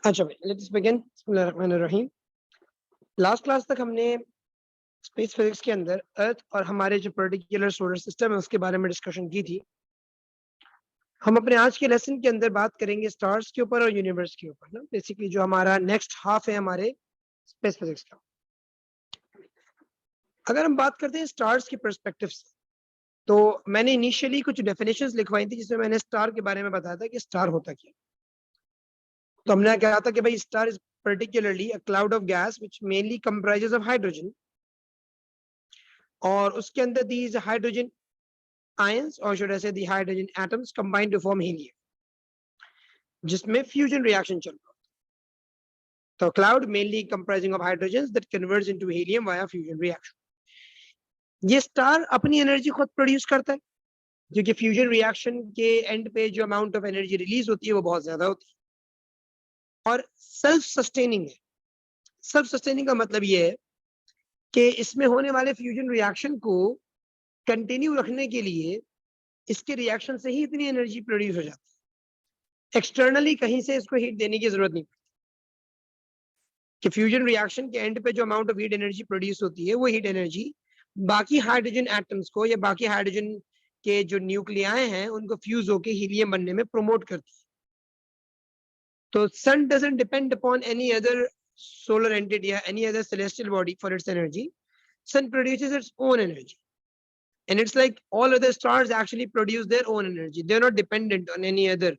अच्छा भाई, let's begin. बिस्मिल्लाहिर्रहमानिर्रहीम। लास्ट क्लास तक हमने स्पेस फिजिक्स के अंदर अर्थ और हमारे जो पर्टिकुलर सोलर सिस्टम है उसके बारे में डिस्कशन की थी। हम अपने आज के लेसन के अंदर बात करेंगे स्टार्स के ऊपर और यूनिवर्स के ऊपर ना, बेसिकली जो हमारा नेक्स्ट हाफ है हमारे स्पेस फिजिक्स का। अगर हम बात करते हैं स्टार्स के पर्सपेक्टिव से, तो मैंने इनिशियली कुछ डेफिनेशंस लिखवाई थी जिसमें मैंने स्टार के बारे में बताया था कि स्टार होता क्या। तो हमने कहा था कि भाई star is particularly a cloud of gas which mainly comprises of hydrogen, और उसके अंदर these hydrogen ions or should I say the hydrogen atoms combine to form helium, जिसमें फ्यूजन रिएक्शन चल रहा है। तो cloud mainly comprising of hydrogen that converts into helium via fusion reaction. ये star अपनी एनर्जी खुद प्रोड्यूस करता है, क्योंकि फ्यूजन रिएक्शन के एंड पे जो अमाउंट ऑफ एनर्जी रिलीज होती है वो बहुत ज्यादा होती है, और सेल्फ सस्टेनिंग है। सेल्फ सस्टेनिंग का मतलब ये है कि इसमें होने वाले फ्यूजन रिएक्शन को कंटिन्यू रखने के लिए इसके रिएक्शन से ही इतनी एनर्जी प्रोड्यूस हो जाती है। एक्सटर्नली कहीं से इसको हीट देने की जरूरत नहीं पड़ती, कि फ्यूजन रिएक्शन के एंड पे जो amount of heat energy produce होती है वो हीट एनर्जी बाकी हाइड्रोजन एटम्स को या बाकी हाइड्रोजन के जो न्यूक्लियाई हैं उनको फ्यूज होकर हीलियम बनने में प्रमोट करती है। तो sun doesn't depend upon any other solar entity or any other celestial body for its energy. Sun produces its own energy, and it's like all other stars actually produce their own energy. They're not dependent on any other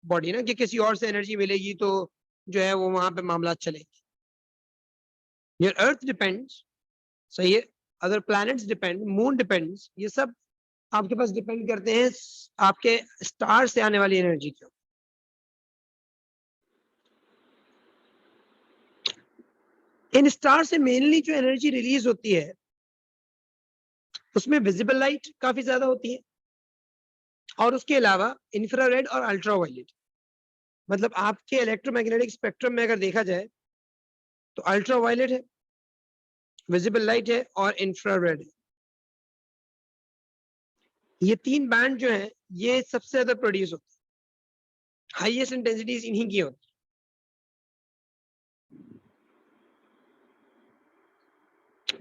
body ना, कि किसी और से energy मिलेगी तो जो है वो वहां पे मामला चलेगी। Your earth depends, सही है, other planets depend, moon depends, ये सब आपके पास डिपेंड करते हैं आपके स्टार से आने वाली एनर्जी के। इन स्टार से मेनली जो एनर्जी रिलीज होती है उसमें विजिबल लाइट काफी ज्यादा होती है, और उसके अलावा इंफ्रारेड और अल्ट्रावायलेट। मतलब आपके इलेक्ट्रोमैग्नेटिक स्पेक्ट्रम में अगर देखा जाए तो अल्ट्रावायलेट है, विजिबल लाइट है और इंफ्रारेड है। ये तीन बैंड जो है ये सबसे ज्यादा प्रोड्यूस होते हैं, हाईएस्ट इंटेंसिटीज इन्हीं की होती है।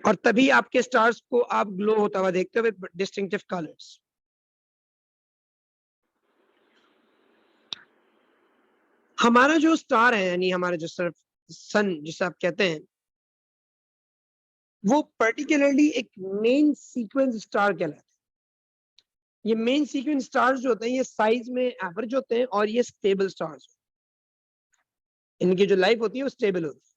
और तभी आपके स्टार्स को आप ग्लो होता हुआ देखते हो विद डिस्टिंक्टिव कलर्स। हमारा जो स्टार है यानी हमारा जो सिर्फ सन जिसे आप कहते हैं, वो पर्टिकुलरली एक मेन सीक्वेंस स्टार कहलाता है। ये मेन सीक्वेंस स्टार्स जो होते हैं ये साइज में एवरेज होते हैं और ये स्टेबल स्टार्स, इनकी जो लाइफ होती है वो स्टेबल होती है।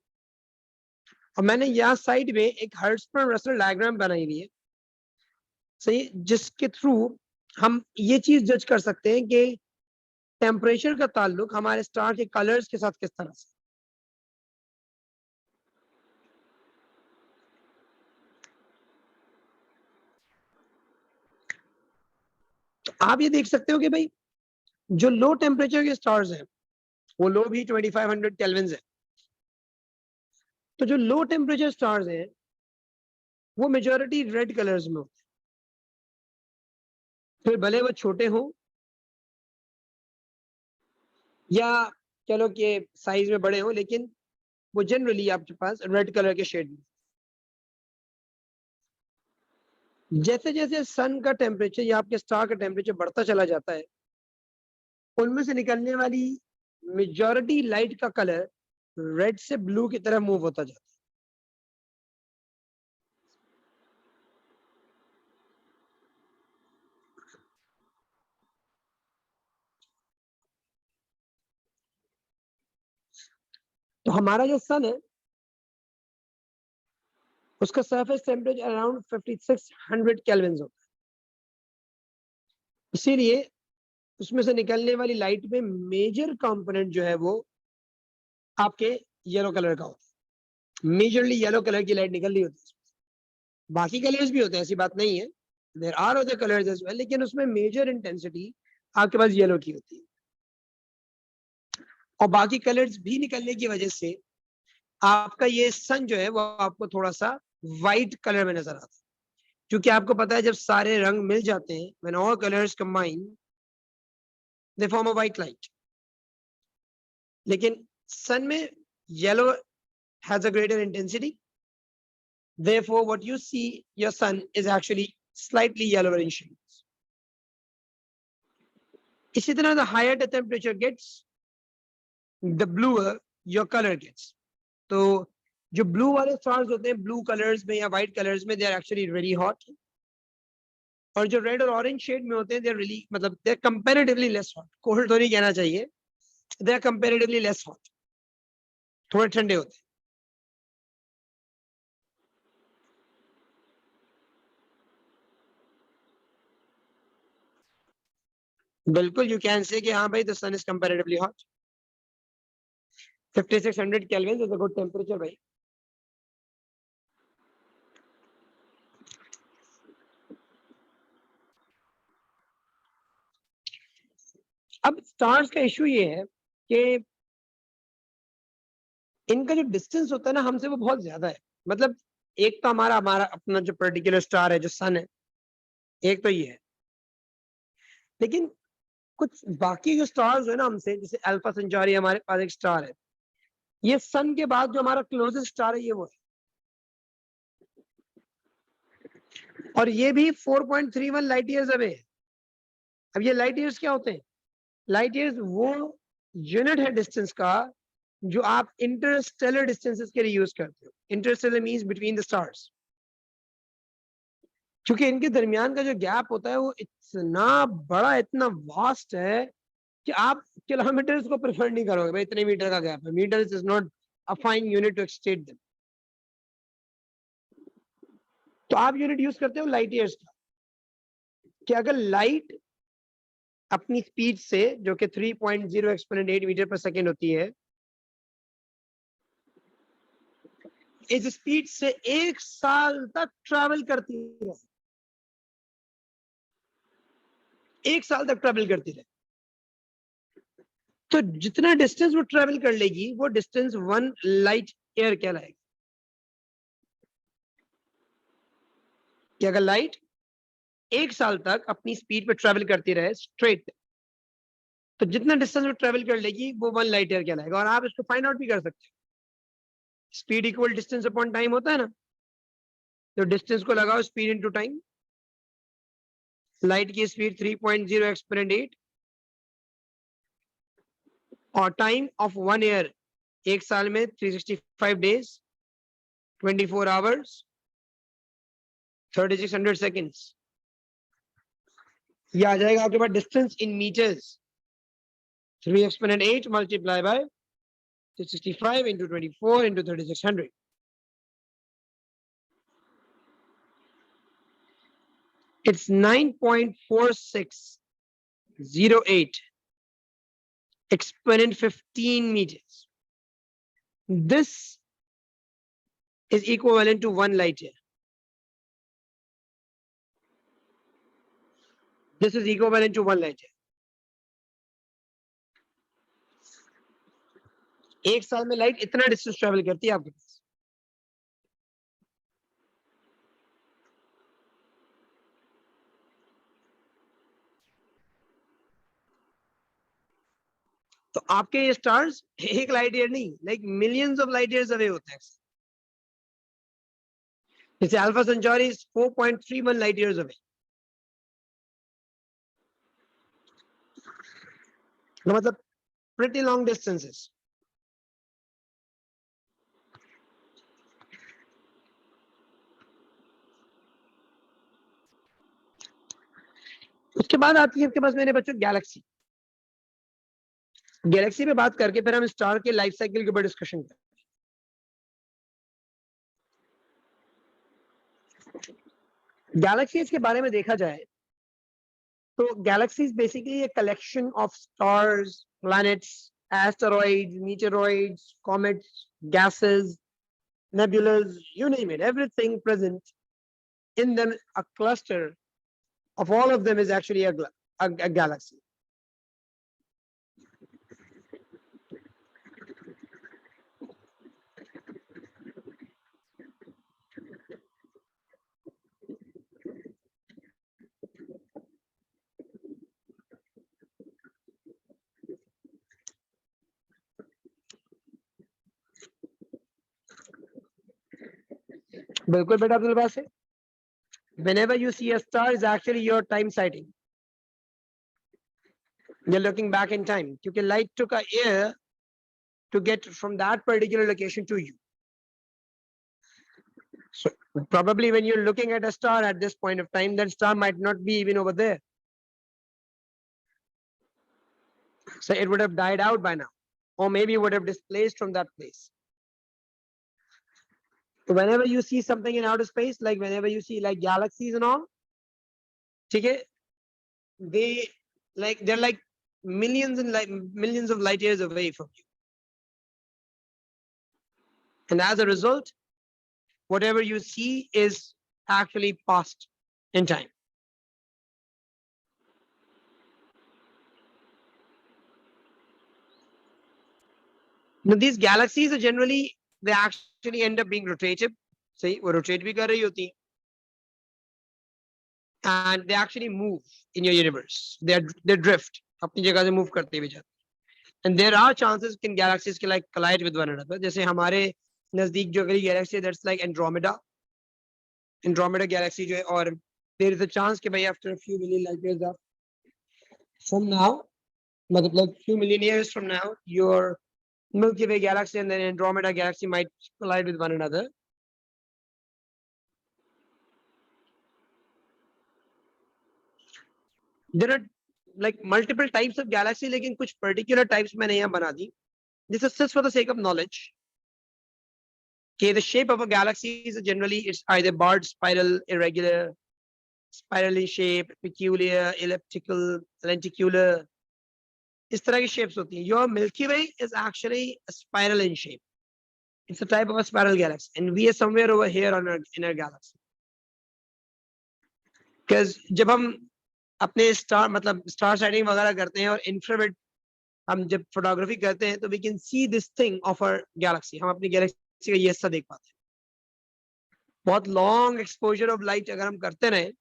और मैंने यहाँ साइड में एक हर्ट्जबर्ग रसेल डायग्राम बनाई हुई है, सही, जिसके थ्रू हम ये चीज जज कर सकते हैं कि टेम्परेचर का ताल्लुक हमारे स्टार के कलर्स के साथ किस तरह से। तो आप ये देख सकते हो कि भाई जो लो टेम्परेचर के स्टार्स हैं वो लो भी 2500 केल्विन है। तो जो लो टेम्परेचर स्टार्स हैं वो मेजॉरिटी रेड कलर्स में होते हैं, फिर भले वो छोटे हो या चलो कि साइज में बड़े हो, लेकिन वो जनरली आपके पास रेड कलर के शेड में। जैसे जैसे सन का टेम्परेचर या आपके स्टार का टेम्परेचर बढ़ता चला जाता है, उनमें से निकलने वाली मेजॉरिटी लाइट का कलर रेड से ब्लू की तरफ मूव होता जाता है। तो हमारा जो सन है उसका सरफेस टेम्परेचर अराउंड 5600 केल्विन होता है, इसीलिए उसमें से निकलने वाली लाइट में मेजर कंपोनेंट जो है वो आपके येलो कलर का होता है। मेजरली येलो कलर की लाइट निकल रही होती है। बाकी कलर्स भी होते हैं, ऐसी बात नहीं है, there are other colours as well, लेकिन उसमें मेजर इंटेंसिटी आपके पास येलो की होती है। और बाकी कलर्स भी निकलने की वजह से आपका ये सन जो है वो आपको थोड़ा सा व्हाइट कलर में नजर आता है, क्योंकि आपको पता है जब सारे रंग मिल जाते हैं, when all colours combine they form a white light. लेकिन sun में yellow has a greater intensity. Therefore, what you see, your sun is actually slightly yellower in shade. इसी तरह the higher the temperature gets, the bluer your color gets. तो जो blue वाले stars होते हैं blue colors में या white colors में, they are actually really hot. और जो red और orange shade में होते हैं, they are really, मतलब they are comparatively less hot. Cold तो नहीं कहना चाहिए, they are comparatively less hot. थोड़े ठंडे होते हैं. बिल्कुल, you can say कि हाँ भाई, the sun is comparatively hot. 5600 Kelvin is a good temperature भाई. अब स्टार्स का इशू ये है कि इनका जो डिस्टेंस होता है ना हमसे, वो बहुत ज्यादा है. मतलब एक तो हमारा अपना जो पर्टिकुलर स्टार है, जो सन है, एक तो ये है. लेकिन कुछ बाकी जो स्टार्स है ना हमसे, जैसे अल्फा सेंचुरी हमारे पास एक स्टार है, ये सन के बाद जो हमारा क्लोजेस्ट स्टार है, ये वो है. और ये भी 4.31 लाइट ईयर्स अवे है. अब ये लाइट ईयर्स क्या होते हैं? लाइट ईयर्स वो यूनिट है डिस्टेंस का जो आप इंटरस्टेलर डिस्टेंसेस के लिए यूज करते हो. Interstellar means between the stars. क्योंकि इनके दरमियान का जो गैप होता है वो इतना बड़ा, इतना वास्ट है कि आप किलोमीटर्स को प्रेफर नहीं करोगे भाई, इतने मीटर का गैप है. Metres is not a fine unit to state them. तो आप यूनिट यूज करते हो लाइट ईयर्स का, कि अगर लाइट अपनी स्पीड से, जो कि 3.0 एक्सपोनेंट 8 मीटर पर सेकेंड होती है, इस स्पीड से 1 साल तक ट्रैवल करती है. 1 साल तक ट्रैवल करती रहे, तो जितना डिस्टेंस वो ट्रैवल कर लेगी, वो डिस्टेंस 1 लाइट ईयर कहलाएगा. कि अगर लाइट 1 साल तक अपनी स्पीड पे ट्रैवल करती रहे स्ट्रेट, तो जितना डिस्टेंस वो ट्रैवल कर लेगी, वो 1 लाइट ईयर कहलाएगा. और आप इसको फाइंड आउट भी कर सकते हो. Speed equal distance upon time होता है ना, तो डिस्टेंस को लगाओ स्पीड इनटू टाइम. लाइट की स्पीड 3.0 एक्सपोनेंट 8 और टाइम ऑफ 1 ईयर, 1 साल में 365 डेज, 24 आवर्स, 3600 सेकेंड्स. ये आ जाएगा आपके पास distance in metres. 3 exponent 8 multiplied by 365 into 24 into 3600. It's 9.4608 exponent 15 meters. This is equivalent to 1 light year. This is equivalent to 1 light year. 1 साल में light इतना distance travel करती है आपके पास. तो आपके ये स्टार्स 1 लाइट ईयर नहीं, like millions of light years away होते हैं. जैसे alpha Centauri is 4.31 light years away. मतलब pretty long distances. उसके बाद आती है आपके पास मेरे बच्चों गैलेक्सी. गैलेक्सी पे बात करके फिर हम स्टार के लाइफ साइकिल के ऊपर डिस्कशन करें. गैलेक्सीज के बारे में देखा जाए तो galaxies basically a collection of stars, planets, asteroids, meteoroids, comets, gases, nebulas, you name it, everything present in them. A cluster of all of them is actually a galaxy. बिल्कुल बेटा Abdul Basit, whenever you see a star is actually your time sighting. You're looking back in time क्योंकि light took a year to get from that particular location to you. So probably when you're looking at a star at this point of time, that star might not be even over there. So it would have died out by now, or maybe would have displaced from that place. So whenever you see something in outer space, like whenever you see like galaxies and all, okay, they're like millions of light years away from you. And as a result, whatever you see is actually past in time. Now these galaxies are generally, they actually end up being rotative. See, वो rotate भी कर रही होती हैं. And they actually move in your universe. They drift. अपनी जगह से move करते हुए जाते हैं. And there are chances in galaxies can like collide with one another. जैसे हमारे नजदीक जो अगली galaxy है, that's like Andromeda galaxy जो है, और there is a chance कि भाई after a few million light years from now, मतलब like few million years from now, your Milky Way galaxy and then Andromeda galaxy might collide with one another. There are like multiple types of galaxy, लेकिन कुछ particular types मैंने यहाँ बना दी. This is just for the sake of knowledge. Okay, the shape of a galaxy is generally it's either barred, spiral, irregular, spiral in shape, peculiar, elliptical, lenticular. इस तरह की shapes होती हैं. Your Milky Way is actually a spiral in shape. It's a type of a spiral galaxy, and we are somewhere over here on in our galaxy. Because जब हम अपने star मतलब star siding वगैरह करते हैं और इंफ्रारेड हम जब फोटोग्राफी करते हैं तो we can see this thing of our galaxy. हम अपनी गैलेक्सी का ये हिस्सा देख पाते हैं. बहुत लॉन्ग एक्सपोजर ऑफ लाइट अगर हम करते रहे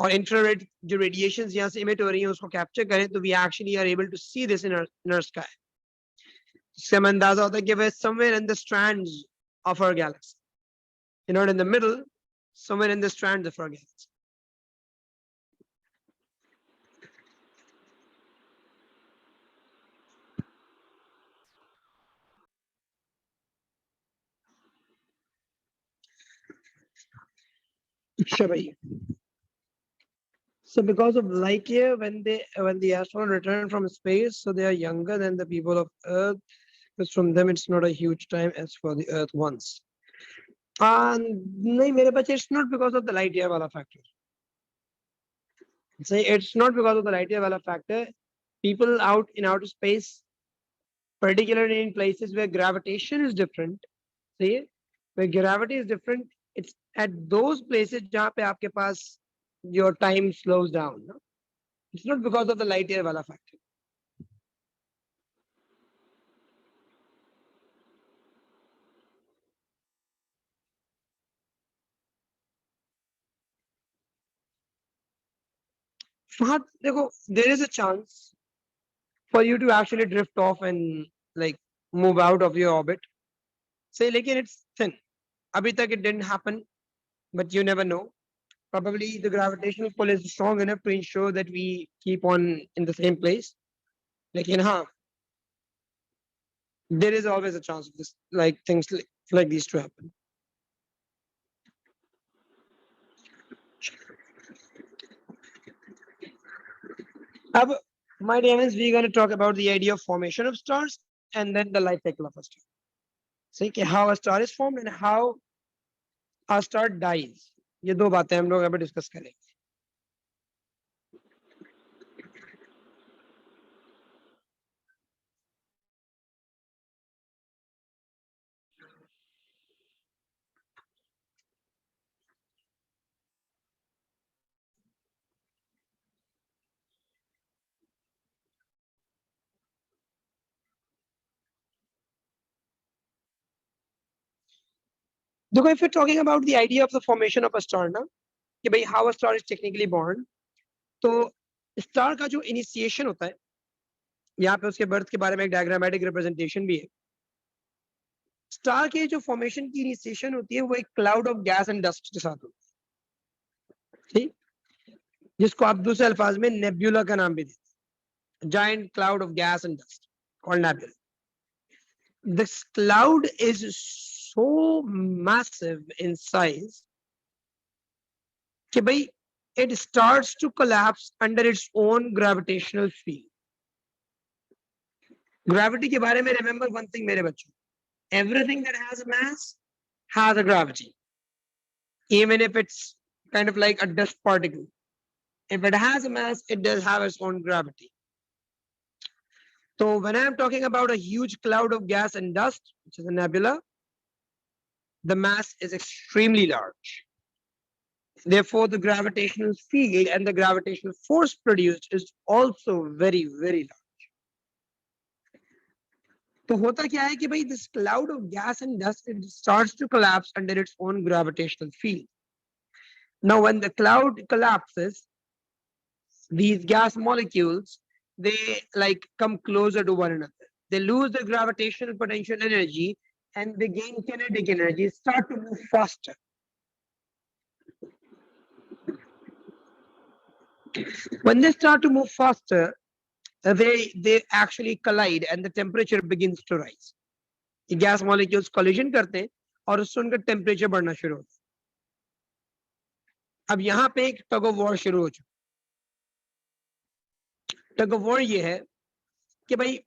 और इंफ्रारेड जो रेडिएशंस यहाँ से इमिट हो रही हैं उसको कैप्चर करें तो we actually are able to see this in our sky. इससे हमें अंदाजा होता है कि वे somewhere in the strands of our galaxy, not in the middle, somewhere in the strands of our galaxy. So because of light year, when the astronaut return from space, so they are younger than the people of Earth. Because from them it's not a huge time as for the Earth ones. नहीं मेरे बच्चे, it's not because of the light year वाला factor. Say it's not because of the light year वाला factor. People out in outer space, particularly in places where gravitation is different, see, where gravity is different, it's at those places जहाँ पे आपके पास your time slows down. No? It's not because of the light year wala factor. There is a chance for you to actually drift off and like move out of your orbit. Say, like it's thin. Abhi tak it didn't happen, but you never know. Probably the gravitational pull is strong enough to ensure that we keep on in the same place. Like there is always a chance of this, like things like these to happen. My dear friends, we're going to talk about the idea of formation of stars and then the life cycle of a star. See how a star is formed and how a star dies. ये दो बातें हम लोग अभी discuss करेंगे. देखो, if you're talking about the idea of the formation of a star ना, कि भाई how a star is technically born, तो स्टार का जो इनिशिएशन होता है, यहाँ पे उसके बर्थ के बारे में एक डायग्रामेटिक रिप्रेजेंटेशन भी है. स्टार के जो फॉर्मेशन की इनिशिएशन होती है वो एक cloud of gas and dust के साथ होती है, ठीक, जिसको आप दूसरे अल्फाज में नेब्यूला का नाम भी देते हैं, giant cloud of gas and dust called nebula. This cloud is so massive in size कि भाई it starts to collapse under its own gravitational field. Gravity के बारे में remember one thing मेरे बच्चों, everything that has a mass has a gravity, even if it's kind of like a dust particle. If it has a mass, it does have its own gravity. So when I'm talking about a huge cloud of gas and dust, which is a nebula, the mass is extremely large. Therefore, the gravitational field and the gravitational force produced is also very, very large. तो होता क्या है कि भाई this cloud of gas and dust, it starts to collapse under its own gravitational field. Now, when the cloud collapses, these gas molecules, they like come closer to one another. They lose their gravitational potential energy and they gain kinetic energy, start to move faster. When they start to move faster, they actually collide and the temperature begins to rise. ये gas molecules collision करते हैं और उससे उनका temperature बढ़ना शुरू होता है. अब यहाँ पे एक tug of war शुरू हो चुका. Tug of war ये है कि भाई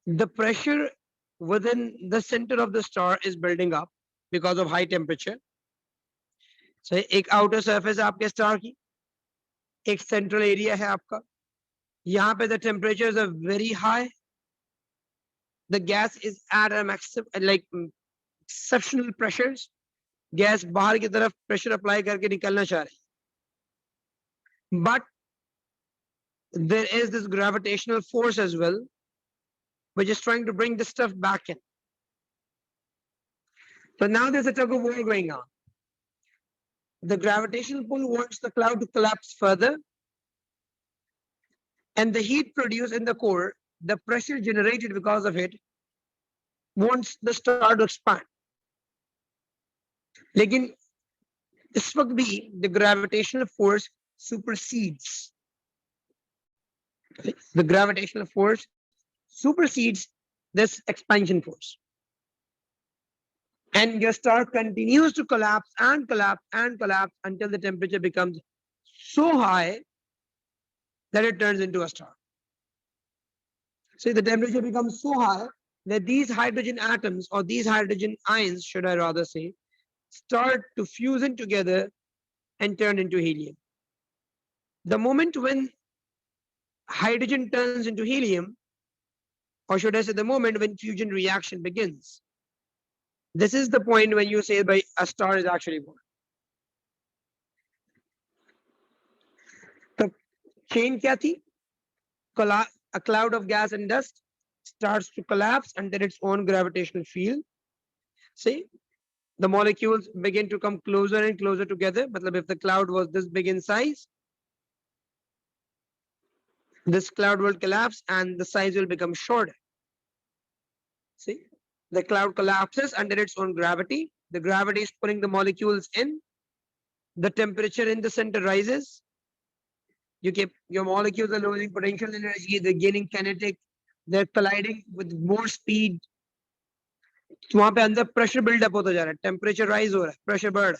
the pressure within the center of the star is building up because of high temperature. So एक outer surface है आपके star की, एक central area है आपका. यहाँ पे the temperatures are very high. The gas is at a maximum, like exceptional pressures. Gas बाहर की तरफ pressure apply करके निकलना चाह रही है. But there is this gravitational force as well, which is trying to bring this stuff back in. So now there's a tug of war going on. The gravitational pull wants the cloud to collapse further, and the heat produced in the core, the pressure generated because of it, wants the star to expand. लेकिन इस वक्त भी the gravitational force supersedes. The gravitational force supersedes this expansion force. And your star continues to collapse and collapse and collapse until the temperature becomes so high that it turns into a star. So the temperature becomes so high that these hydrogen atoms, or these hydrogen ions, should I rather say, start to fuse in together and turn into helium. The moment when hydrogen turns into helium, or should I say the moment when fusion reaction begins, this is the point when you say by a star is actually born. The chain kya thi? A cloud of gas and dust starts to collapse under its own gravitational field. See, the molecules begin to come closer and closer together. Matlab, if the cloud was this big in size, this cloud will collapse and the size will become shorter. See, the cloud collapses under its own gravity. The gravity is pulling the molecules in. The temperature in the center rises. Your molecules are losing potential energy. They're gaining kinetic. They're colliding with more speed. तो वहां पे अंदर pressure build up होता जा रहा है. Temperature rise हो रहा है. Pressure बढ़.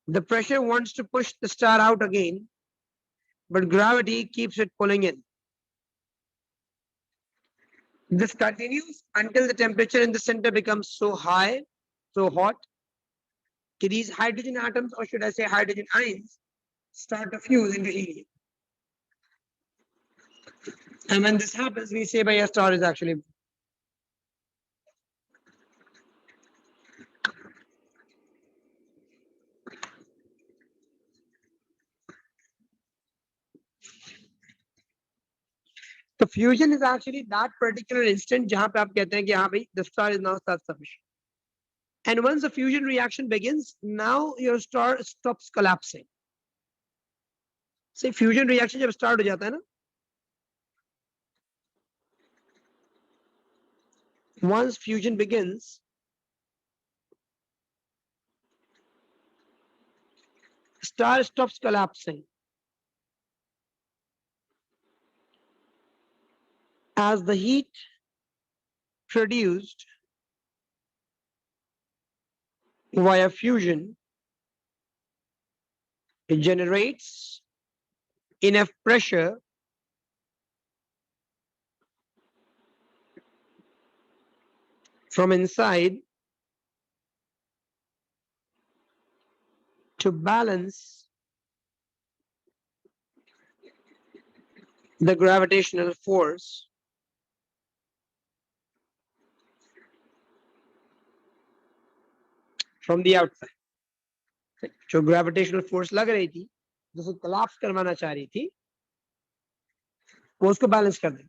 The pressure wants to push the star out again, but gravity keeps it pulling in. This continues until the temperature in the center becomes so high, so hot, that these hydrogen atoms, or should I say hydrogen ions, start to fuse into helium. And when this happens, we say by a star is actually born. So fusion is actually that particular instant जहां पे आप कहते हैं कि हाँ भाई the star is now self-sufficient. And once the fusion reaction begins, now your star stops collapsing. See, fusion reaction जब start हो जाता है ना, once fusion begins, star stops collapsing as the heat produced via fusion generates enough pressure from inside to balance the gravitational force from the outside. जो gravitational force लग रही थी, जिसे कोलैप्स करवाना चाह रही थी, वो उसको बैलेंस कर देगी.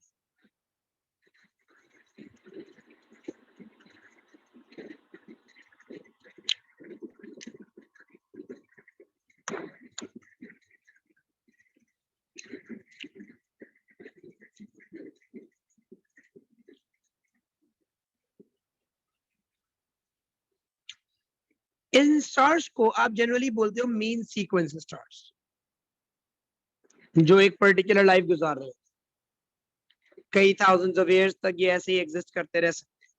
इन स्टार्स को आप जनरली बोलते हो मेन सीक्वेंस स्टार्स, जो एक पर्टिकुलर लाइफ गुजार रहे हैं. कई थाउजेंड्स ऑफ इयर्स तक ये ऐसे ही एग्जिस्ट करते रह सकते हैं,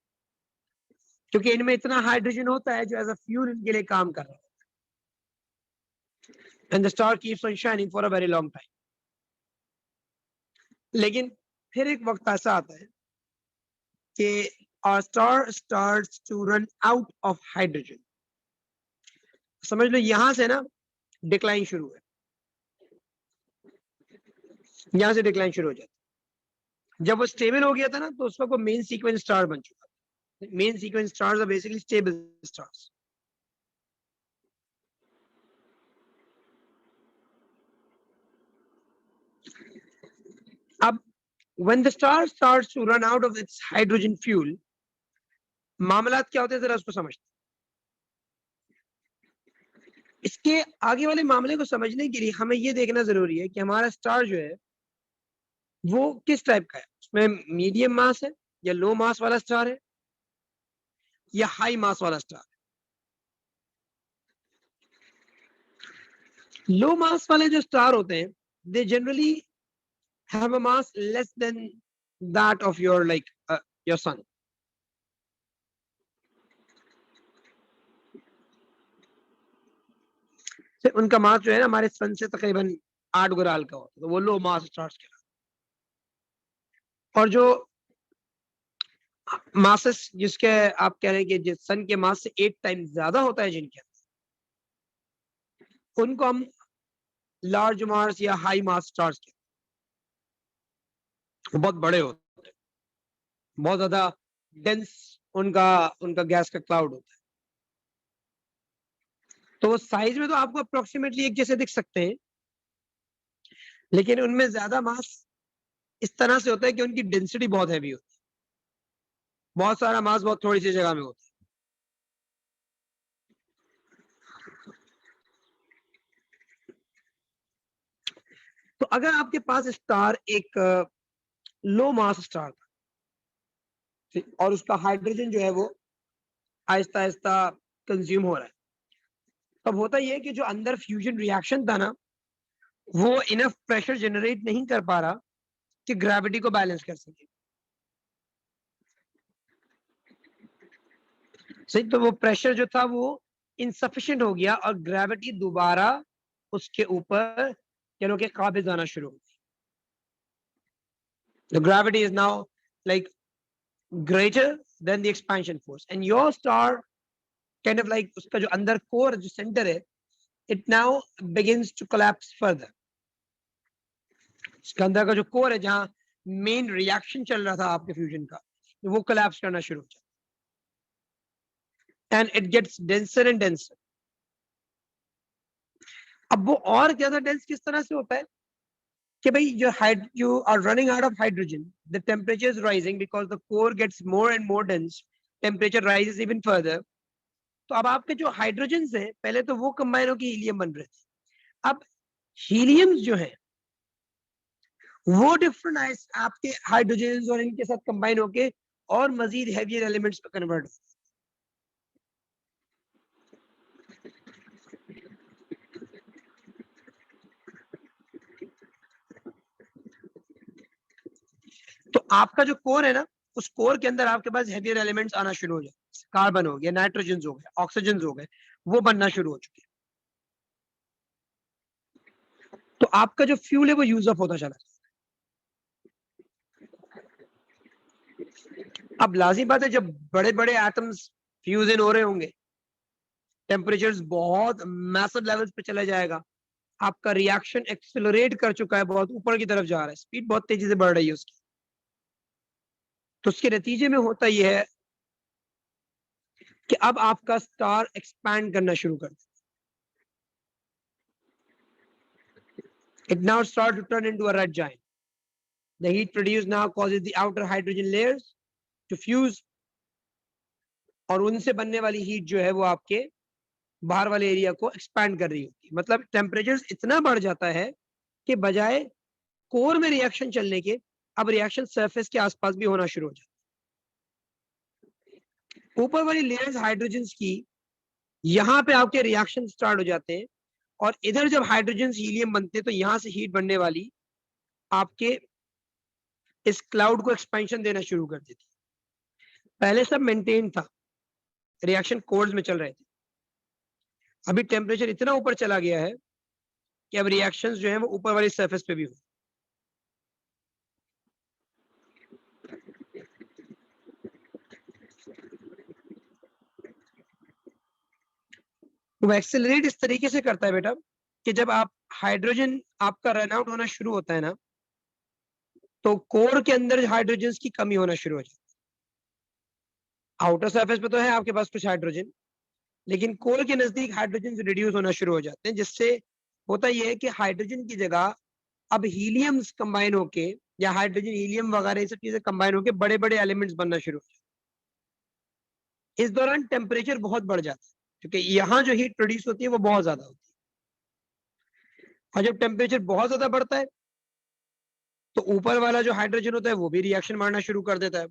क्योंकि इनमें इतना हाइड्रोजन होता है जो एज अ फ्यूल इनके लिए काम कर रहा है. And the star keeps on shining for a very long time. लेकिन फिर एक वक्त ऐसा आता है कि our star starts to run out of hydrogen. समझ लो यहां से ना डिक्लाइन शुरू है, यहां से डिक्लाइन शुरू हो जाता है. जब वो स्टेबल हो गया था ना, तो उस वक्त वो मेन सीक्वेंस स्टार बन चुका था. Main sequence stars are basically stable stars. अब when the star starts to run out of its hydrogen fuel, मामलात क्या होते हैं जरा उसको समझते. इसके आगे वाले मामले को समझने के लिए हमें ये देखना जरूरी है कि हमारा स्टार जो है वो किस टाइप का है. उसमें मीडियम मास है, या लो मास वाला स्टार है, या हाई मास वाला स्टार है. लो मास वाले जो स्टार होते हैं, they generally have a mass less than that of your your son. उनका मास जो है ना हमारे सन से तकरीबन 8 गुराल का होता है, तो वो लो मास स्टार्स के. और जो मासेस जिसके आप कह रहे हैं कि जिस सन के मास से 8 टाइम ज्यादा होता है जिनके, उनको हम लार्ज मास या हाई मास स्टार्स कहते हैं. बहुत बड़े होते हैं, बहुत ज्यादा डेंस उनका उनका गैस का क्लाउड होता है. तो वो साइज में तो आपको अप्रोक्सीमेटली एक जैसे दिख सकते हैं, लेकिन उनमें ज्यादा मास इस तरह से होता है कि उनकी डेंसिटी बहुत हैवी होती है. बहुत सारा मास बहुत थोड़ी सी जगह में होता है. तो अगर आपके पास स्टार एक लो मास स्टार था और उसका हाइड्रोजन जो है वो आहिस्ता आहिस्ता कंज्यूम हो रहा है, तब होता यह है कि जो अंदर फ्यूजन रिएक्शन था ना, वो इनफ प्रेशर जनरेट नहीं कर पा रहा कि ग्रेविटी को बैलेंस कर सके. सही. तो वो प्रेशर जो था वो इनसफिशिएंट हो गया और ग्रेविटी दोबारा उसके ऊपर कह के काबिज आना शुरू हो गई. The gravity is now like greater than the expansion force, and your star kind of like उसका जो अंदर कोर जो सेंटर है, it now begins to collapse further. इसका अंदर का जो कोर है जहां मेन रिएक्शन चल रहा था आपके फ्यूजन का, वो कोलैप्स करना शुरू हो जाता है, and it gets denser and denser. अब वो और ज्यादा डेंस किस तरह से होता है कि भाई you are running out of hydrogen, the temperature is rising because the core gets more and more dense, temperature rises even further. तो अब आपके जो हाइड्रोजन है, पहले तो वो कंबाइन होकर हीलियम बन रहे थे. अब हीलियम जो है वो डिफरेंट आपके हाइड्रोजन और इनके साथ कंबाइन होके और मजीद हैवियर एलिमेंट्स पे कन्वर्ट होता है। तो आपका जो कोर है ना, उस कोर के अंदर आपके पास हैवियर एलिमेंट्स आना शुरू हो जाए, कार्बन हो गया, नाइट्रोजन हो गए, ऑक्सीजन हो गए, वो बनना शुरू हो चुके हैं। तो आपका जो फ्यूल है वो यूज अप होता चला जाए। अब लाजिम बात है, जब बड़े बड़े एटम्स फ्यूजन हो रहे होंगे, टेम्परेचर बहुत मैसिव लेवल्स पे चला जाएगा, आपका रिएक्शन एक्सेलरेट कर चुका है, बहुत ऊपर की तरफ जा रहा है, स्पीड बहुत तेजी से बढ़ रही है उसकी। तो उसके नतीजे में होता यह है कि अब आपका स्टार एक्सपैंड करना शुरू कर देता है। It now starts to turn into a red giant. The heat produced now causes the outer hydrogen layers to fuse, और उनसे बनने वाली हीट जो है वो आपके बाहर वाले एरिया को एक्सपैंड कर रही होती है। मतलब टेम्परेचर इतना बढ़ जाता है कि बजाय कोर में रिएक्शन चलने के, अब रिएक्शन सरफेस के आसपास भी होना शुरू हो जाता है। ऊपर वाली लेयर्स हाइड्रोजन की, यहाँ पे आपके रिएक्शन स्टार्ट हो जाते हैं, और इधर जब हाइड्रोजन हीलियम बनते हैं तो यहाँ से हीट बनने वाली आपके इस क्लाउड को एक्सपेंशन देना शुरू कर देती है। पहले सब मेंटेन था, रिएक्शन कोर्स में चल रहे थे। अभी टेम्परेचर इतना ऊपर चला गया है कि अब रिएक्शंस जो है वो ऊपर वाली सरफेस पे भी हो। वो एक्सेलरेट इस तरीके से करता है बेटा कि जब आप हाइड्रोजन आपका रन आउट होना शुरू होता है ना, तो कोर के अंदर हाइड्रोजन की कमी होना शुरू हो जाती है। आउटर सरफेस पे तो है आपके पास कुछ हाइड्रोजन, लेकिन कोर के नजदीक हाइड्रोजन रिड्यूस होना शुरू हो जाते हैं, जिससे होता यह है कि हाइड्रोजन की जगह अब हीलियम्स कंबाइन होके, या हाइड्रोजन हीलियम वगैरह ये सब चीजें कंबाइन होके बड़े बड़े एलिमेंट्स बनना शुरू हो जाते हैं। इस दौरान टेम्परेचर बहुत बढ़ जाता है, क्योंकि यहाँ जो हीट प्रोड्यूस होती है वो बहुत ज्यादा होती है। और जब टेम्परेचर बहुत ज्यादा बढ़ता है तो ऊपर वाला जो हाइड्रोजन होता है वो भी रिएक्शन मारना शुरू कर देता है,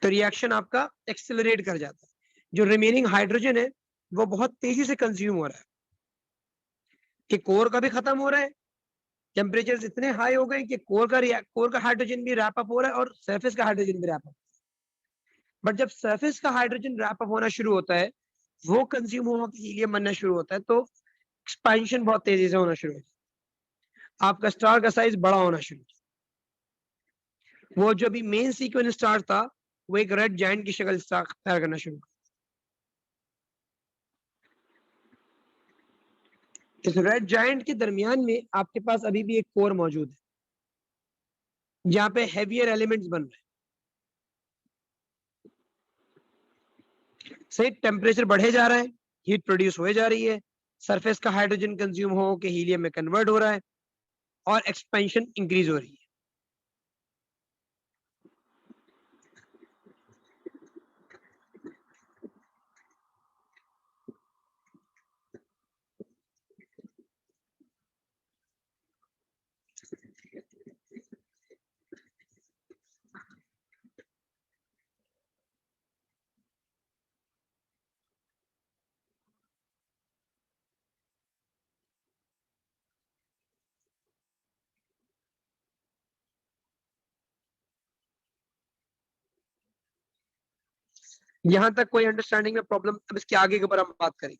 तो रिएक्शन आपका एक्सेलरेट कर जाता है। जो रिमेनिंग हाइड्रोजन है वो बहुत तेजी से कंज्यूम हो रहा है, कि कोर का भी खत्म हो रहा है, टेम्परेचर इतने हाई हो गए कि कोर का हाइड्रोजन भी रैप अप हो रहा है और सरफेस का हाइड्रोजन भी रैप अप। बट जब सरफेस का हाइड्रोजन रैप अप होना शुरू होता है, वो कंज्यूम होकर हीलियम बनना शुरू होता है, तो एक्सपेंशन बहुत तेजी से होना शुरू होता है, आपका स्टार का साइज बड़ा होना शुरू होता है। वो जो भी मेन सीक्वेंस स्टार था वो एक रेड जायंट की शक्ल तैयार करना शुरू कर। इस रेड जायंट के दरमियान में आपके पास अभी भी एक कोर मौजूद है, जहां पे हेवियर एलिमेंट्स बन रहे हैं। सही, टेम्परेचर बढ़े जा रहा है, हीट प्रोड्यूस हो जा रही है, सरफेस का हाइड्रोजन कंज्यूम हो के हीलियम में कन्वर्ट हो रहा है, और एक्सपेंशन इंक्रीज हो रही है। यहां तक कोई अंडरस्टैंडिंग में प्रॉब्लम? अब इसके आगे के ऊपर हम बात करेंगे।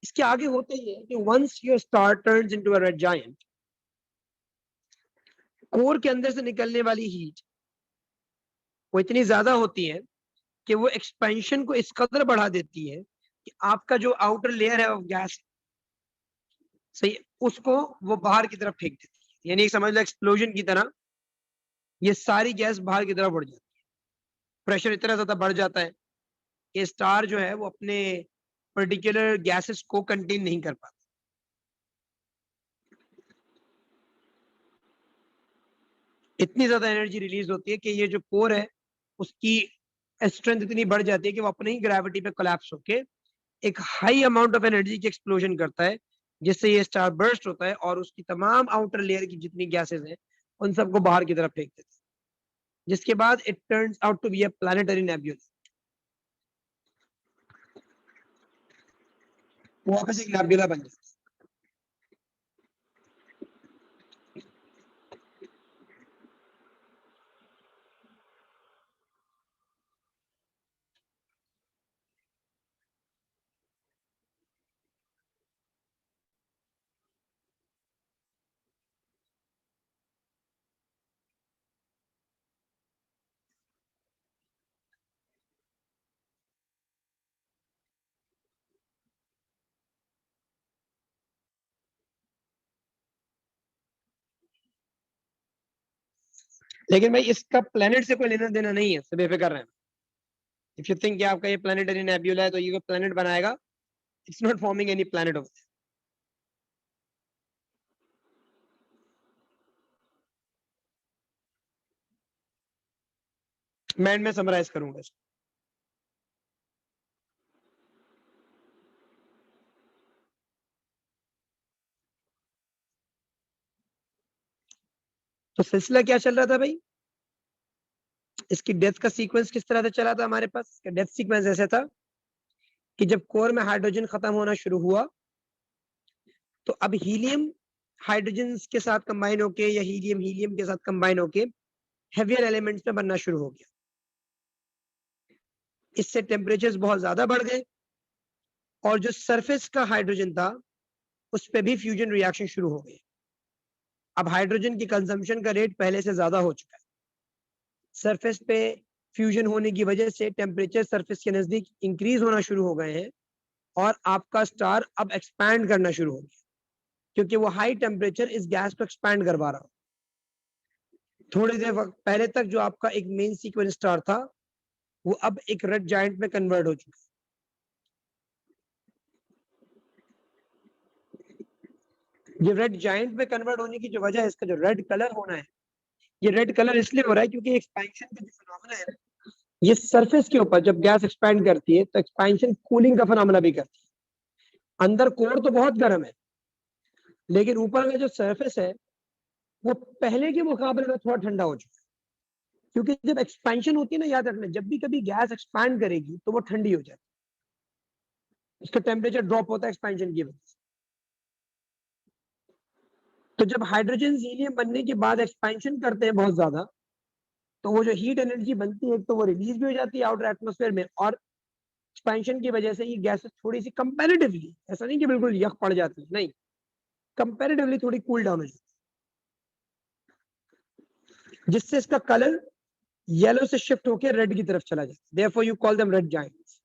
इसके आगे होता ही है कि once your star turns into a red giant, core के अंदर से निकलने वाली हीट वो इतनी ज्यादा होती है कि वो एक्सपेंशन को इस कदर बढ़ा देती है कि आपका जो आउटर लेयर है ऑफ गैस, सही, उसको वो बाहर की तरफ फेंक देती है। यानी समझ लो एक्सप्लोजन की तरह ये सारी गैस बाहर की तरफ बढ़ जाती है। प्रेशर इतना ज्यादा बढ़ जाता है कि स्टार जो है वो अपने पर्टिकुलर गैसेस को कंटेन नहीं कर पाता। इतनी ज्यादा एनर्जी रिलीज होती है कि ये जो कोर है उसकी स्ट्रेंथ इतनी बढ़ जाती है कि वो अपने ही ग्रेविटी पे कोलैप्स होके एक हाई अमाउंट ऑफ एनर्जी की एक्सप्लोजन करता है, जिससे ये स्टार बर्स्ट होता है और उसकी तमाम आउटर लेयर की जितनी गैसेस हैं उन सबको बाहर की तरफ फेंक देता है, जिसके बाद it turns out to be a planetary nebula. वो वापस एक नेबुला बन जाता है। लेकिन भाई इसका प्लेनेट से कोई लेना देना नहीं है, सब बेफिक्र है। इफ यू थिंक कि आपका ये प्लैनेटरी नेबुला है तो ये प्लेनेट बनाएगा, it's not forming any planet of. मैं समराइज करूंगा इसको। तो सिलसिला क्या चल रहा था भाई, इसकी डेथ का सीक्वेंस किस तरह से चला था हमारे पास। इसका डेथ सीक्वेंस ऐसा था कि जब कोर में हाइड्रोजन खत्म होना शुरू हुआ तो अब हीलियम हाइड्रोजन के साथ कंबाइन होके या हीलियम हीलियम के साथ कंबाइन होके हेवियर एलिमेंट्स में बनना शुरू हो गया। इससे टेम्परेचर्स बहुत ज्यादा बढ़ गए और जो सरफेस का हाइड्रोजन था उस पर भी फ्यूजन रिएक्शन शुरू हो गए। अब हाइड्रोजन की कंजम्पशन का रेट पहले से ज्यादा हो चुका है। सरफेस पे फ्यूजन होने की वजह से टेम्परेचर सरफेस के नजदीक इंक्रीज होना शुरू हो गए हैं और आपका स्टार अब एक्सपैंड करना शुरू हो गया, क्योंकि वो हाई टेम्परेचर इस गैस को एक्सपैंड करवा रहा हो। थोड़ी देर वक्त पहले तक जो आपका एक मेन सीक्वेंस स्टार था वो अब एक रेड जायंट में कन्वर्ट हो चुका है। ये रेड जायंट में कन्वर्ट होने की जो वजह है, इसका जो रेड कलर होना है, ये रेड कलर इसलिए हो रहा है क्योंकि एक्सपेंशन का जो फिनोमेना है, ये सरफेस के ऊपर जब गैस एक्सपैंड करती है तो एक्सपेंशन कूलिंग का फिनोमेना भी करती है। अंदर कोर तो बहुत गर्म है, लेकिन ऊपर का जो सरफेस है वो पहले के मुकाबले में थोड़ा ठंडा हो चुका है। क्योंकि जब एक्सपेंशन होती है ना, याद रखना, जब भी कभी गैस एक्सपैंड करेगी तो वो ठंडी हो जाती है, उसका टेम्परेचर ड्रॉप होता है एक्सपेंशन की वजह से। तो जब हाइड्रोजन हीलियम बनने के बाद एक्सपेंशन करते हैं बहुत ज्यादा, तो वो जो हीट एनर्जी बनती है तो वो रिलीज भी हो जाती है आउटर एटमोस्फेयर में, और एक्सपेंशन की वजह से ये गैसेस थोड़ी सी कंपैरेटिवली, ऐसा नहीं कि बिल्कुल यख पड़ जाती है, नहीं, कंपैरेटिवली थोड़ी कूल डाउन हो जाती है, जिससे इसका कलर येलो से शिफ्ट होकर रेड की तरफ चला जाता है। Therefore you call them red giants.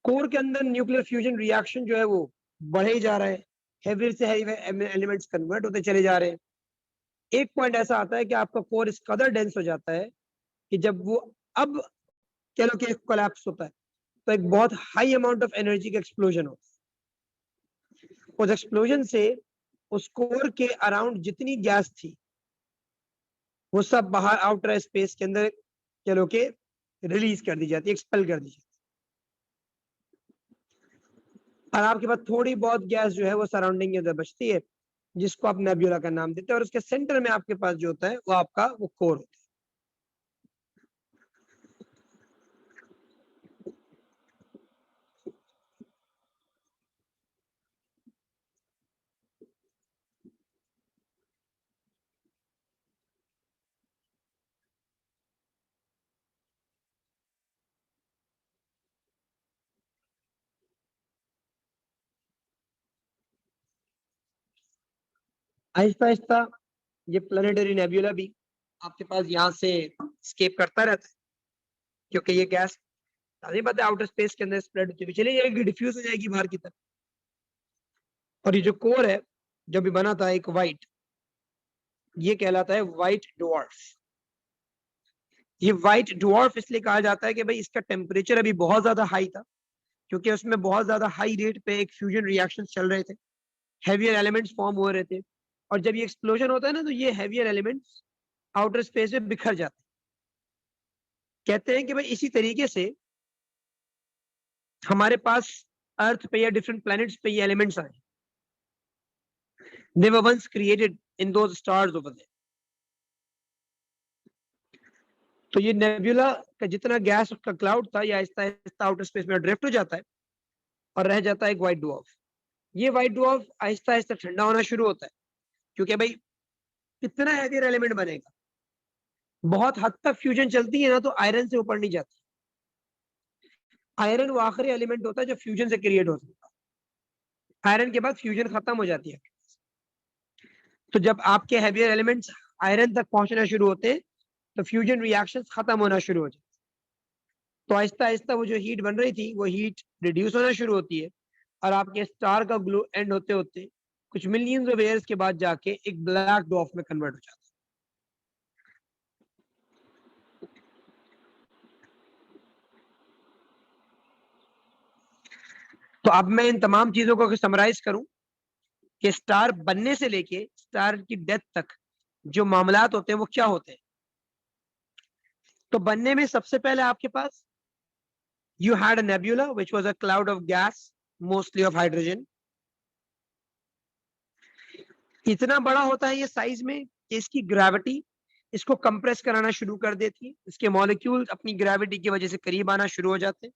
Core के अंदर न्यूक्लियर फ्यूजन रिएक्शन जो है वो बढ़े ही जा रहा है, हेवी से हेवी एलिमेंट्स कन्वर्ट होते चले जा रहे हैं। एक पॉइंट ऐसा आता है कि आपका कोर इस कदर डेंस हो जाता है कि जब वो अब कह लो कि कोलैप्स होता है तो एक बहुत हाई अमाउंट ऑफ एनर्जी का एक्सप्लोजन होता है। उस एक्सप्लोजन से उस कोर के अराउंड जितनी गैस थी वो सब बाहर आउटर स्पेस के अंदर कह लो कि रिलीज कर दी जाती है, एक्सपेल कर दी जाती है, और आपके पास थोड़ी बहुत गैस जो है वो सराउंडिंग के अंदर बचती है, जिसको आप नेबुला का नाम देते हैं, और उसके सेंटर में आपके पास जो होता है वो आपका वो कोर होता है। आहिस्ता आहिस्ता ये प्लानिटरी नेबुला भी आपके पास यहाँ से स्केप करता रहता है, क्योंकि ये गैस सारी बात है आउटर स्पेस के अंदर स्प्रेड होती हुई चली जाएगी, डिफ्यूज हो जाएगी बाहर की तरफ। और ये जो कोर है जो भी बना था एक वाइट, ये कहलाता है व्हाइट ड्वार्फ। ये व्हाइट ड्वार्फ इसलिए कहा जाता है कि भाई इसका टेम्परेचर अभी बहुत ज्यादा हाई था, क्योंकि उसमें बहुत ज्यादा हाई रेट पे एक फ्यूजन रिएक्शन चल रहे थे, हैवियर एलिमेंट्स फॉर्म हो रहे थे, और जब ये एक्सप्लोजन होता है ना तो ये हैवियर एलिमेंट्स आउटर स्पेस में बिखर जाते हैं, कहते हैं कि भाई इसी तरीके से हमारे पास अर्थ पे या डिफरेंट प्लैनेट्स पे ये एलिमेंट्स आए, they were once created in those stars over there. तो ये नेबुला का जितना गैस उसका क्लाउड था, ये आहिस्ता आहिस्ता आउटर स्पेस में ड्रिफ्ट हो जाता है और रह जाता है एक व्हाइट ड्वार्फ। ये व्हाइट ड्वार्फ आहिस्ता आहिस्ता ठंडा होना शुरू होता है, क्योंकि भाई कितना हैवियर एलिमेंट बनेगा, बहुत हद तक फ्यूजन चलती है ना तो आयरन से ऊपर नहीं जाती। आयरन वो आखिरी एलिमेंट होता है जो फ्यूजन से क्रिएट होता है, आयरन के बाद फ्यूजन खत्म हो जाती है। तो जब आपके हैवियर एलिमेंट्स आयरन तक पहुंचना शुरू होते हैं तो फ्यूजन रिएक्शंस खत्म होना शुरू हो जाते हैं। तो आहिस्ता आहिस्ता वो जो हीट बन रही थी वो हीट रिड्यूस होना शुरू होती है और आपके स्टार का ग्लो एंड होते होते कुछ मिलियंस ऑफ ईयर्स के बाद जाके एक ब्लैक ड्वार्फ में कन्वर्ट हो जाता है। तो अब मैं इन तमाम चीजों को समराइज करूं कि स्टार बनने से लेके स्टार की डेथ तक जो मामलात होते हैं वो क्या होते हैं। तो बनने में सबसे पहले आपके पास you had a nebula which was a cloud of gas mostly of hydrogen। इतना बड़ा होता है ये साइज में कि इसकी ग्रेविटी इसको कंप्रेस कराना शुरू कर देती है, इसके मॉलिक्यूल अपनी ग्रेविटी की वजह से करीब आना शुरू हो जाते हैं।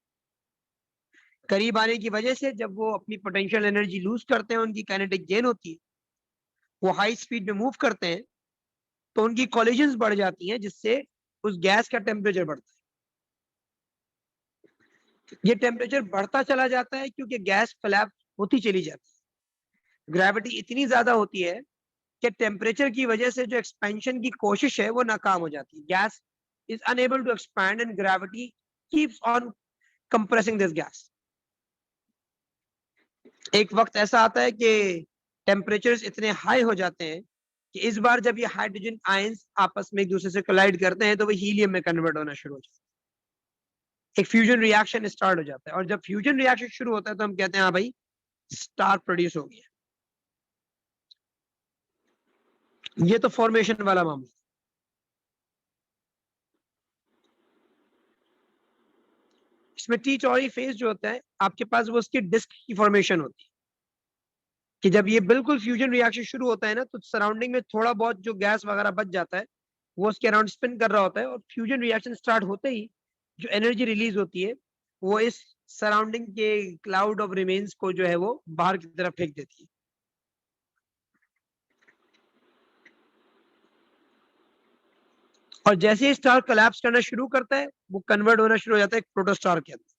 करीब आने की वजह से जब वो अपनी पोटेंशियल एनर्जी लूज करते हैं, उनकी काइनेटिक गेन होती है, वो हाई स्पीड में मूव करते हैं, तो उनकी कोलिजन्स बढ़ जाती हैं जिससे उस गैस का टेम्परेचर बढ़ता है। ये टेम्परेचर बढ़ता चला जाता है क्योंकि गैस कोलैप्स होती चली जाती है। ग्रेविटी इतनी ज्यादा होती है कि टेम्परेचर की वजह से जो एक्सपेंशन की कोशिश है वो नाकाम हो जाती है। Gas is unable to expand and gravity keeps on compressing this gas. एक वक्त ऐसा आता है कि टेम्परेचर्स इतने हाई हो जाते हैं कि इस बार जब ये हाइड्रोजन आयंस आपस में एक दूसरे से कोलाइड करते हैं तो वो हीलियम में कन्वर्ट होना शुरू हो जाता है, एक फ्यूजन रिएक्शन स्टार्ट हो जाता है। और जब फ्यूजन रिएक्शन शुरू होता है तो हम कहते हैं हाँ भाई स्टार प्रोड्यूस हो गया। ये तो फॉर्मेशन वाला मामला। इसमें टी चौड़ी फेज जो होता है आपके पास वो उसकी डिस्क की फॉर्मेशन होती है कि जब ये बिल्कुल फ्यूजन रिएक्शन शुरू होता है ना तो सराउंडिंग में थोड़ा बहुत जो गैस वगैरह बच जाता है वो उसके अराउंड स्पिन कर रहा होता है, और फ्यूजन रिएक्शन स्टार्ट होते ही जो एनर्जी रिलीज होती है वो इस सराउंडिंग के क्लाउड ऑफ रिमेन्स को जो है वो बाहर की तरफ फेंक देती है। और जैसे ही स्टार कोलैप्स करना शुरू करता है वो कन्वर्ट होना शुरू हो जाता है एक प्रोटोस्टार के अंदर।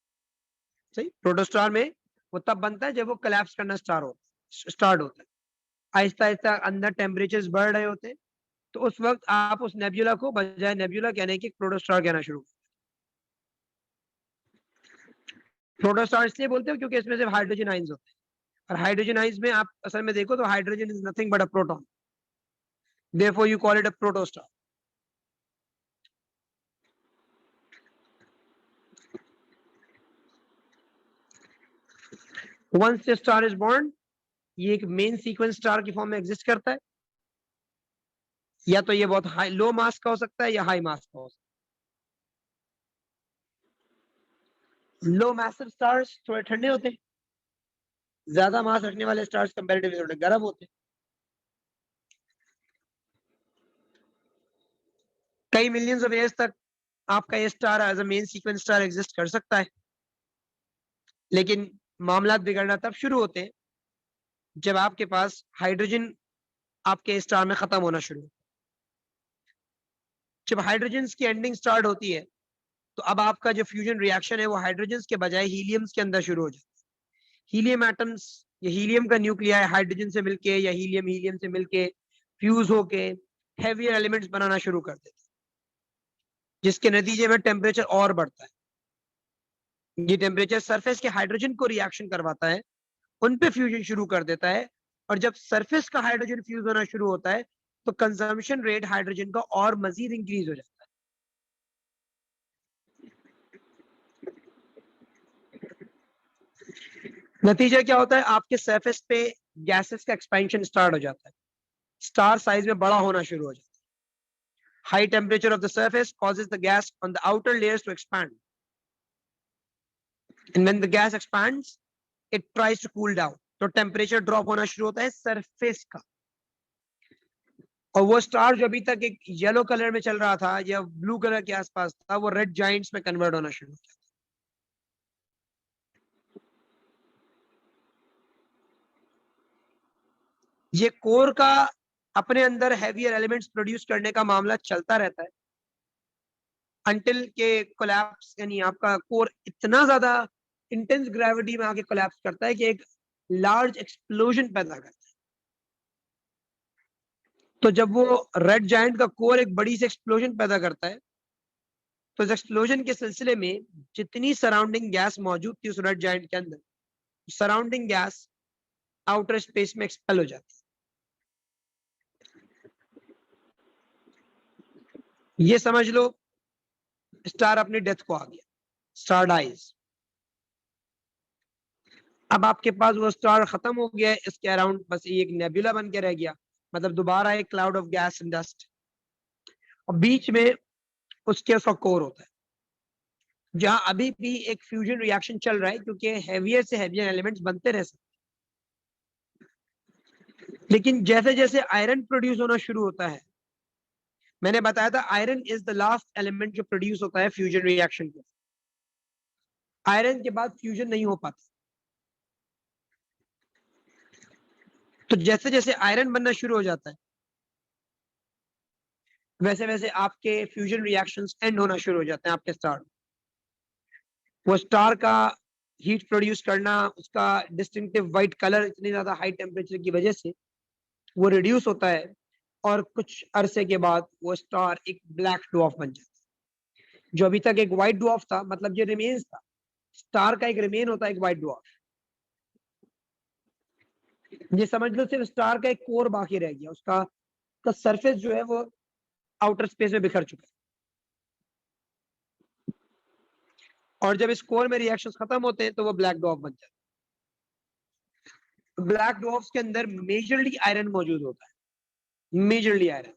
सही, प्रोटोस्टार में वो तब बनता है जब वो कोलैप्स करना स्टार्ट होता है। आहिस्ता आहिस्ता अंदर टेम्परेचर बढ़ रहे होते हैं, तो उस वक्त आप उस नेबुला को बजाय नेबुला कहने के प्रोटोस्टार कहना शुरू। प्रोटोस्टार इसलिए बोलते हो क्योंकि इसमें सिर्फ हाइड्रोजन आइंस होते हैं, और हाइड्रोजन आइंस में आप असल में देखो तो hydrogen is nothing but a proton, therefore you call it a protostar. Once the star is born, ये एक मेन सीक्वेंस स्टार की फॉर्म में एग्जिस्ट करता है। या तो ये बहुत हाई लो मास का हो सकता है या हाई मास का हो सकता है। लो मैसिव स्टार्स थोड़े ठंडे होते हैं, ज्यादा मास रखने वाले स्टार्स कंपैरेटिवली थोड़े गर्म होते हैं। कई मिलियंस ऑफ ईयर्स तक आपका ये star as a main sequence star exist कर सकता है, लेकिन मामला बिगड़ना तब शुरू होते हैं जब आपके पास हाइड्रोजन आपके स्टार में खत्म होना शुरू। जब हाइड्रोजन की एंडिंग स्टार्ट होती है तो अब आपका जो फ्यूजन रिएक्शन है वो हाइड्रोजन के बजाय हीलियम्स के अंदर शुरू हो जाता है। हीलियम एटम्स या हीलियम का न्यूक्लियाई हाइड्रोजन से मिलके या हीलियम हीलियम से मिलके फ्यूज होके हैवियर एलिमेंट्स बनाना शुरू कर देते हैं, जिसके नतीजे में टेम्परेचर और बढ़ता है। ये टेम्परेचर सरफेस के हाइड्रोजन को रिएक्शन करवाता है, उन पे फ्यूजन शुरू कर देता है, और जब सरफेस का हाइड्रोजन फ्यूज होना शुरू होता है तो कंजम्पशन रेट हाइड्रोजन का और मजीद इंक्रीज हो जाता है। नतीजा क्या होता है, आपके सरफेस पे गैसेस का एक्सपेंशन स्टार्ट हो जाता है, स्टार साइज में बड़ा होना शुरू हो जाता है। High temperature of the surface causes the gas on the outer layers to expand. And when the gas expands, it tries to cool down. तो टेम्परेचर ड्रॉप होना शुरू होता है सरफेस का. और वो स्टार जो अभी तक एक येलो कलर में चल रहा था या ब्लू कलर के आसपास था, वो रेड जाइंट्स में कन्वर्ट होना शुरू होता है. ये कोर का अपने अंदर हैवियर एलिमेंट्स प्रोड्यूस करने का मामला चलता रहता है अंटिल के कोलैप्स, यानी आपका कोर इतना ज्यादा इंटेंस ग्रेविटी में आके कोलैप्स करता है कि एक लार्ज एक्सप्लोजन पैदा करता है. तो जब वो रेड जायंट का कोर एक बड़ी सी एक्सप्लोजन पैदा करता है, तो इस एक्सप्लोजन के सिलसिले में जितनी सराउंडिंग गैस मौजूद थी उस रेड जायंट के अंदर, सराउंडिंग गैस आउटर स्पेस में एक्सपेल हो जाती है. ये समझ लो स्टार अपनी डेथ को आ गया, स्टार डाइज. अब आपके पास वो स्टार खत्म हो गया, इसके अराउंड बस एक नेबुला बन के रह गया, मतलब दोबारा एक cloud of gas and dust. और बीच में उसका कोर होता है जहां अभी भी एक फ्यूजन रिएक्शन चल रहा है, क्योंकि हैवियर से हैवियर एलिमेंट्स बनते रह सकते. लेकिन जैसे जैसे आयरन प्रोड्यूस होना शुरू होता है, मैंने बताया था iron is the last element जो प्रोड्यूस होता है फ्यूजन रिएक्शन के. आयरन के बाद फ्यूजन नहीं हो पाता. तो जैसे जैसे आयरन बनना शुरू हो जाता है, वैसे वैसे आपके फ्यूजन रिएक्शंस एंड होना शुरू हो जाते हैं आपके स्टार. वो स्टार का हीट प्रोड्यूस करना, उसका डिस्टिंक्टिव व्हाइट कलर इतनी ज्यादा हाई टेम्परेचर की वजह से वो रिड्यूस होता है, और कुछ अरसे के बाद वो स्टार एक ब्लैक ड्वार्फ बन जाता है. जो अभी तक एक व्हाइट ड्वार्फ था, मतलब ये रिमेन्स था, स्टार का एक रिमेन होता है एक व्हाइट ड्वार्फ. ये समझ लो सिर्फ स्टार का एक कोर बाकी रह गया, उसका सरफेस जो है वो आउटर स्पेस में बिखर चुका है. और जब इस कोर में रिएक्शंस खत्म होते हैं तो वो ब्लैक ड्वार्फ बन जाता है. ब्लैक ड्वार्फ्स के अंदर मेजरली आयरन मौजूद होता है, मेजरली आयरन.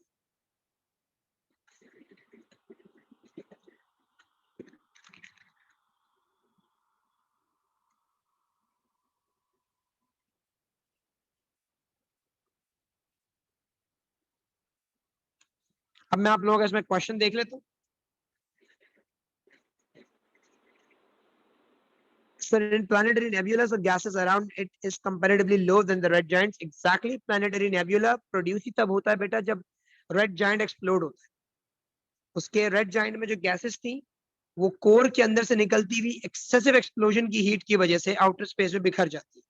अब मैं आप लोगों का इसमें क्वेश्चन देख लेता हूँ. So in planetary nebulas, the gases around it is comparatively low than the red giants. Exactly, planetary nebula produce ही तब होता है बेटा जब red giant explode होता है. उसके red giant में जो gases थी, वो कोर के अंदर से निकलती हुई एक्सेसिव एक्सप्लोजन की हीट की वजह से आउटर स्पेस में बिखर जाती है.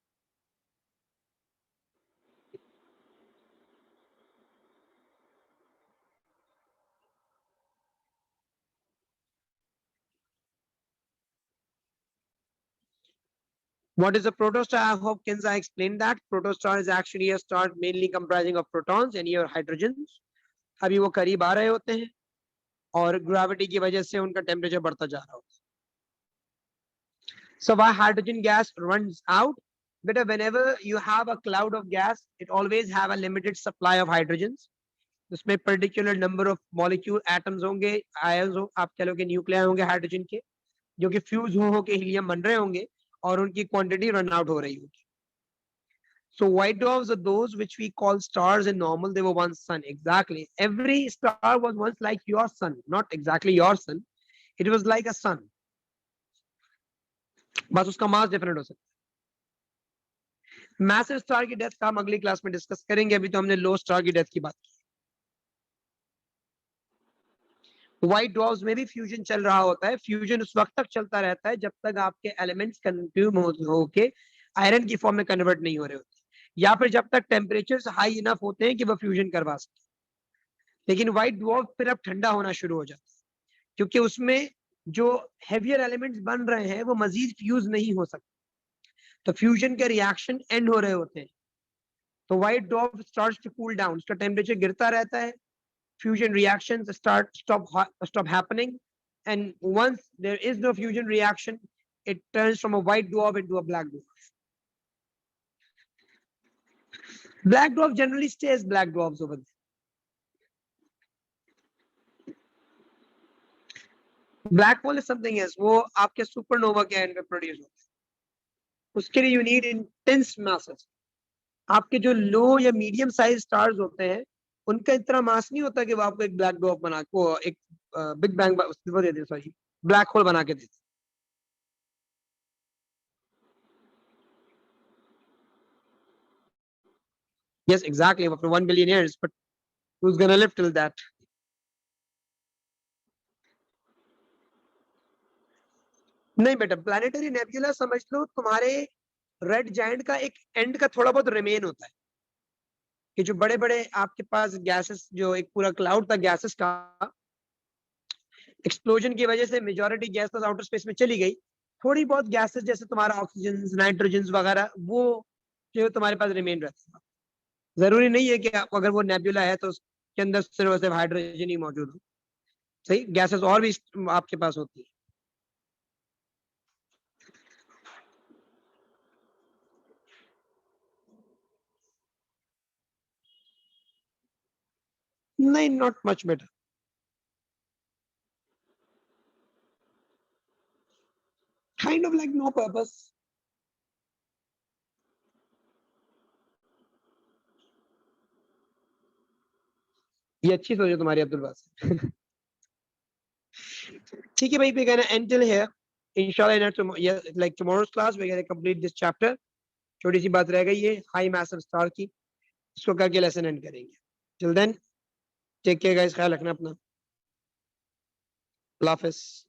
What is a protostar? I hope I explained that. Protostar is actually a star mainly comprising of protons and your hydrogens. अभी वो करीब आ रहे होते हैं और ग्रेविटी की वजह से उनका टेम्परेचर बढ़ता जा रहा होता है. So why hydrogen gas runs out? But whenever you have a cloud of gas, it always have a limited supply of hydrogens. उसमें particular number of molecule atoms होंगे, आयंस हो, आप कह लो कि न्यूक्लियाई होंगे हाइड्रोजन के, जो कि फ्यूज हो के हीलियम बन रहे होंगे और उनकी क्वांटिटी रन आउट हो रही होगी. So white dwarfs are those which we call stars in normal. They were once sun. Exactly. Every star was once like your sun. Not exactly your sun. It was like a sun. बस उसका मास different हो सकता है. Massive star की death का हम अगली class में डिस्कस करेंगे. अभी तो हमने लो स्टार की डेथ की बात की. व्हाइट ड्वार्फ्स में भी फ्यूजन चल रहा होता है. फ्यूजन उस वक्त तक चलता रहता है जब तक आपके एलिमेंट्स कंज्यूम होके आयरन की फॉर्म में कन्वर्ट नहीं हो रहे होते, या फिर जब तक टेम्परेचर हाई इनफ होते हैं कि वो फ्यूजन करवा सके. लेकिन व्हाइट ड्वार्फ फिर अब ठंडा होना शुरू हो जाता है, क्योंकि उसमें जो हेवियर एलिमेंट्स बन रहे हैं वो मजीद फ्यूज नहीं हो सकते, तो फ्यूजन के रिएक्शन एंड हो रहे होते हैं. तो white dwarf starts to cool down, उसका टेम्परेचर गिरता रहता है, fusion reactions stop happening, and once there is no fusion reaction, it turns from a white dwarf into a black dwarf. Black dwarf generally stays black dwarfs over there. Black hole is something else, वो आपके supernova के and में produce होता है। उसके लिए you need intense masses. आपके जो लो या मीडियम साइज स्टार्स होते हैं उनका इतना मास नहीं होता कि वो आपको एक ब्लैक डॉग बना को एक बिग बैंग वो दे दे, सॉरी ब्लैक होल बना के दे दे। Yes, exactly. After 1 billion years, but who's gonna live till that? नहीं बेटा, प्लानिटरी नेबुला समझ लो तुम्हारे रेड जायंट का एक एंड का थोड़ा बहुत रिमेन होता है कि जो बड़े बड़े आपके पास गैसेस, जो एक पूरा क्लाउड था गैसेस का, एक्सप्लोजन की वजह से मेजॉरिटी गैस तो आउटर स्पेस में चली गई। थोड़ी बहुत गैसेस जैसे तुम्हारा ऑक्सीजन, नाइट्रोजन वगैरह, वो जो तुम्हारे पास रिमेन रहता है। जरूरी नहीं है कि आप अगर वो नेबुला है तो उसके अंदर सिर्फ और सिर्फ हाइड्रोजन ही मौजूद हो। सही, गैसेस और भी आपके पास होती है। नहीं, not much better. Kind of like no purpose. ये अच्छी सोच है तुम्हारी अब्दुल बासित। ठीक है भाई, we're gonna end till here. Inshallah, like tomorrow's class, we're gonna complete this chapter. छोटी सी बात रह गई है हाई मैसिव स्टार की, इसको करके लेसन एंड करेंगे। Till then, take care guys, ख्याल रखना अपना। अल्लाह हाफिज।